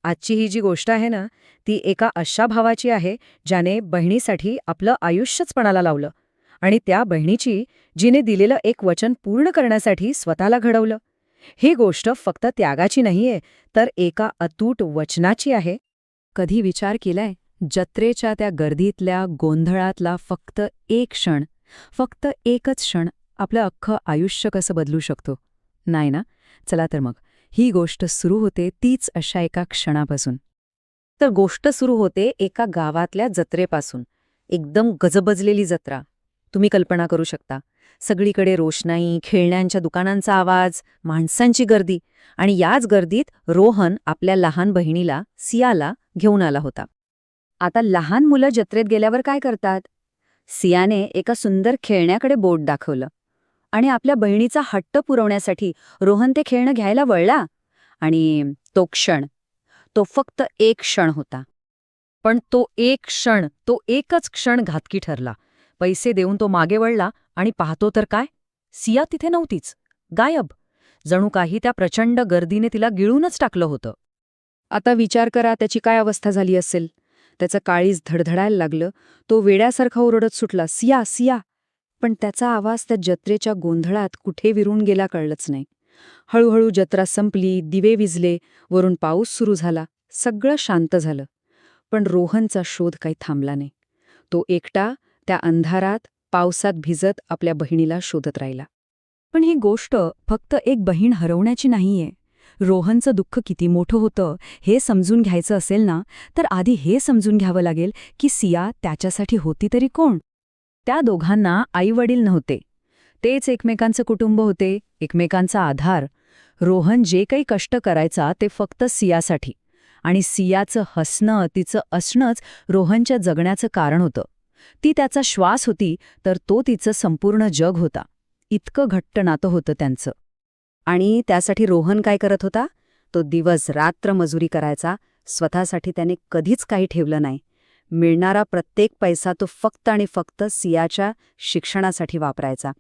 आजची ही जी गोष्ट आहे ना, ती एका अशा भावाची आहे, ज्याने बहिणीसाठी आपलं आयुष्यच पणाला लावलं आणि त्या बहिणीची, जिने दिलेलं एक वचन पूर्ण करण्यासाठी स्वतःला घडवलं. ही गोष्ट फक्त त्यागाची नाहीये, तर एका अतूट वचनाची आहे. कधी विचार केलाय, जत्रेच्या त्या गर्दीतल्या गोंधळातला फक्त एक क्षण, फक्त एकच क्षण आपलं अख्खं आयुष्य कसं बदलू शकतो? नाही ना? चला तर मग, ही गोष्ट सुरू होते तीच अशा एका क्षणापासून. तर गोष्ट सुरू होते एका गावातल्या जत्रेपासून. एकदम गजबजलेली जत्रा. तुम्ही कल्पना करू शकता. सगळीकडे रोषणाई, खेळण्यांच्या दुकानांचा आवाज, माणसांची गर्दी आणि याच गर्दीत रोहन आपल्या लहान बहिणीला, सियाला घेऊन आला होता. आता लहान मुलं जत्रेत गेल्यावर काय करतात? सियाने एका सुंदर खेळण्याकडे बोट दाखवलं आणि आपल्या बहिणीचा हट्ट पुरवण्यासाठी रोहन ते खेळणं घ्यायला वळला. आणि तो क्षण, तो फक्त एक क्षण होता. पण तो एक क्षण, तो एकच क्षण घातकी ठरला. पैसे देऊन तो मागे वळला आणि पाहतो तर काय, सिया तिथे नव्हतीच, गायब. जणू काही त्या प्रचंड गर्दीने तिला गिळूनच टाकलं होतं. आता विचार करा त्याची काय अवस्था झाली असेल. त्याचं काळीज धडधडायला लागलं. तो वेड्यासारखा ओरडत सुटला, सिया, सिया. पण त्याचा आवाज त्या जत्रेच्या गोंधळात कुठे विरून गेला कळलंच नाही. हळूहळू जत्रा संपली, दिवे विझले, वरून पाऊस सुरू झाला, सगळं शांत झालं. पण रोहनचा शोध काही थांबला नाही. तो एकटा त्या अंधारात, पावसात भिजत आपल्या बहिणीला शोधत राहिला. पण ही गोष्ट फक्त एक बहीण हरवण्याची नाहीये. रोहनचं दुःख किती मोठं होतं हे समजून घ्यायचं असेल ना, तर आधी हे समजून घ्यावं लागेल की सिया त्याच्यासाठी होती तरी कोण? त्या दोघांना आईवडील नव्हते. तेच एकमेकांचं कुटुंब होते, एकमेकांचा आधार. रोहन जे काही कष्ट करायचा ते फक्त सियासाठी. आणि सियाचं हसणं, तिचं असणंच रोहनच्या जगण्याचं कारण होतं. ती त्याचा श्वास होती, तर तो तिचं संपूर्ण जग होता. इतकं घट्ट नातं होतं त्यांचं. आणि त्यासाठी रोहन काय करत होता? तो दिवस रात्र मजुरी करायचा. स्वतःसाठी त्याने कधीच काही ठेवलं नाही. मिळणारा प्रत्येक पैसा तो फक्त आणि फक्त सियाच्या शिक्षणासाठी वापरायचा.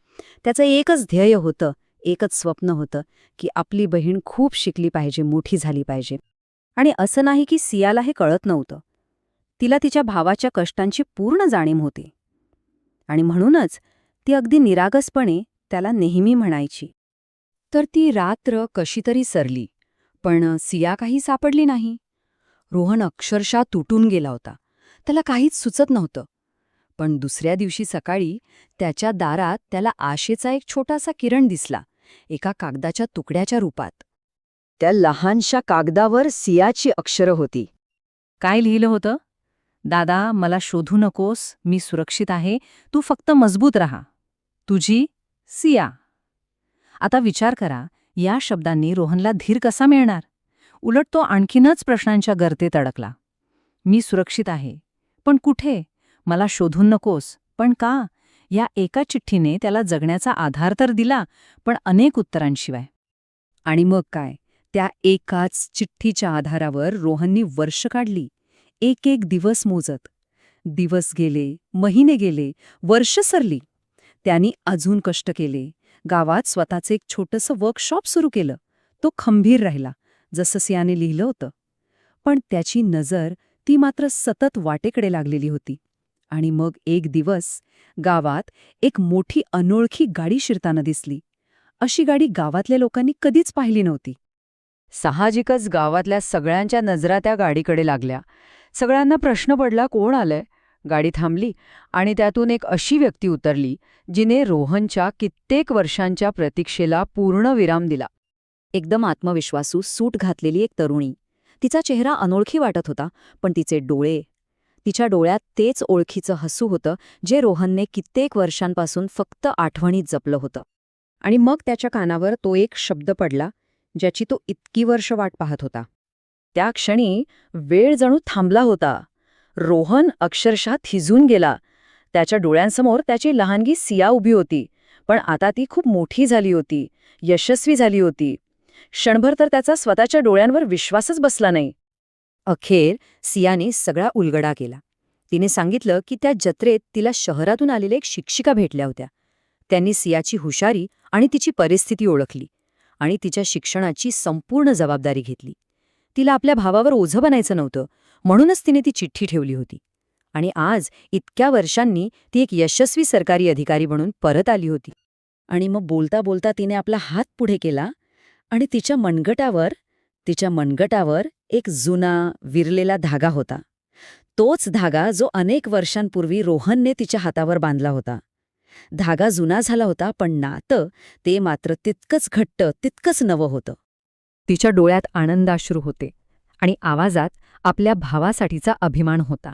त्याचं एकच ध्येय होतं, एकच स्वप्न होतं की आपली बहीण खूप शिकली पाहिजे, मोठी झाली पाहिजे. आणि असं नाही की सियाला हे कळत नव्हतं. तिला तिच्या भावाच्या कष्टांची पूर्ण जाणीव होती. आणि म्हणूनच ती अगदी निरागसपणे त्याला नेहमी म्हणायची. तर ती रात्र कशी तरी सरली, पण सिया काही सापडली नाही. रोहन अक्षरशः तुटून गेला होता. त्याला काहीच सुचत नव्हतं. पण दुसऱ्या दिवशी सकाळी त्याच्या दारात त्याला आशेचा एक छोटासा किरण दिसला, एका कागदाच्या तुकड्याच्या रूपात. त्या लहानशा कागदावर सियाची अक्षरं होती. काय लिहिलं होतं? दादा, मला शोधू नकोस, मी सुरक्षित आहे, तू फक्त मजबूत राहा. तुझी सिया. आता विचार करा, या शब्दांनी रोहनला धीर कसा मिळणार? उलट तो आणखीनच प्रश्नांच्या गर्तेत अडकला. मी सुरक्षित आहे, पण कुठे? मला शोधून नकोस, पण का? या एका चिठ्ठीने त्याला जगण्याचा आधार तर दिला, पण अनेक उत्तरांशिवाय. आणि मग काय? त्या एकाच चिठ्ठीच्या आधारावर रोहननी वर्ष काढली, एक एक दिवस मोजत. दिवस गेले, महिने गेले, वर्ष सरली. त्यांनी अजून कष्ट केले. गावात स्वतःचे एक छोटंसं वर्कशॉप सुरू केलं. तो खंबीर राहिला, जसं सियाने लिहिलं होतं. पण त्याची नजर ती मात्र सतत वाटेकडे लागलेली होती. आणि मग एक दिवस गावात एक मोठी अनोळखी गाडी शिरताना दिसली. अशी गाडी गावातल्या लोकांनी कधीच पाहिली नव्हती. साहजिकच गावातल्या सगळ्यांच्या नजरा त्या गाडीकडे लागल्या. सगळ्यांना प्रश्न पडला, कोण आलंय? गाडी थांबली आणि त्यातून एक अशी व्यक्ती उतरली जिने रोहनच्या कित्येक वर्षांच्या प्रतीक्षेला पूर्ण विराम दिला. एकदम आत्मविश्वासू सूट घातलेली एक तरुणी. तिचा चेहरा अनोळखी वाटत होता, पण तिचे डोळे, तिच्या डोळ्यात तेच ओळखीचं हसू होतं जे रोहनने कित्येक वर्षांपासून फक्त आठवणीत जपलं होतं. आणि मग त्याच्या कानावर तो एक शब्द पडला ज्याची तो इतकी वर्ष वाट पाहत होता. त्या क्षणी वेळ जणू थांबला होता. रोहन अक्षरशः थिजून गेला. त्याच्या डोळ्यांसमोर त्याची लहानगी सिया उभी होती, पण आता ती खूप मोठी झाली होती, यशस्वी झाली होती. क्षणभर तर त्याचा स्वतःच्या डोळ्यांवर विश्वासच बसला नाही. अखेर सियाने सगळा उलगडा केला. तिने सांगितलं की त्या जत्रेत तिला शहरातून आलेल्या एक शिक्षिका भेटल्या होत्या. त्यांनी सियाची हुशारी आणि तिची परिस्थिती ओळखली आणि तिच्या शिक्षणाची संपूर्ण जबाबदारी घेतली. तिला आपल्या भावावर ओझं बनायचं नव्हतं, म्हणूनच तिने ती चिठ्ठी ठेवली होती. आणि आज इतक्या वर्षांनी ती एक यशस्वी सरकारी अधिकारी बनून परत आली होती. आणि मग बोलता बोलता तिने आपला हात पुढे केला आणि तिच्या मनगटावर एक जुना विरलेला धागा होता. तोच धागा जो अनेक वर्षांपूर्वी रोहनने तिच्या हातावर बांधला होता. धागा जुना झाला होता, पण नातं ते मात्र तितकंच घट्ट, तितकंच नवं होतं. तिच्या डोळ्यात आनंदाश्रू होते आणि आवाजात आपल्या भावासाठीचा अभिमान होता.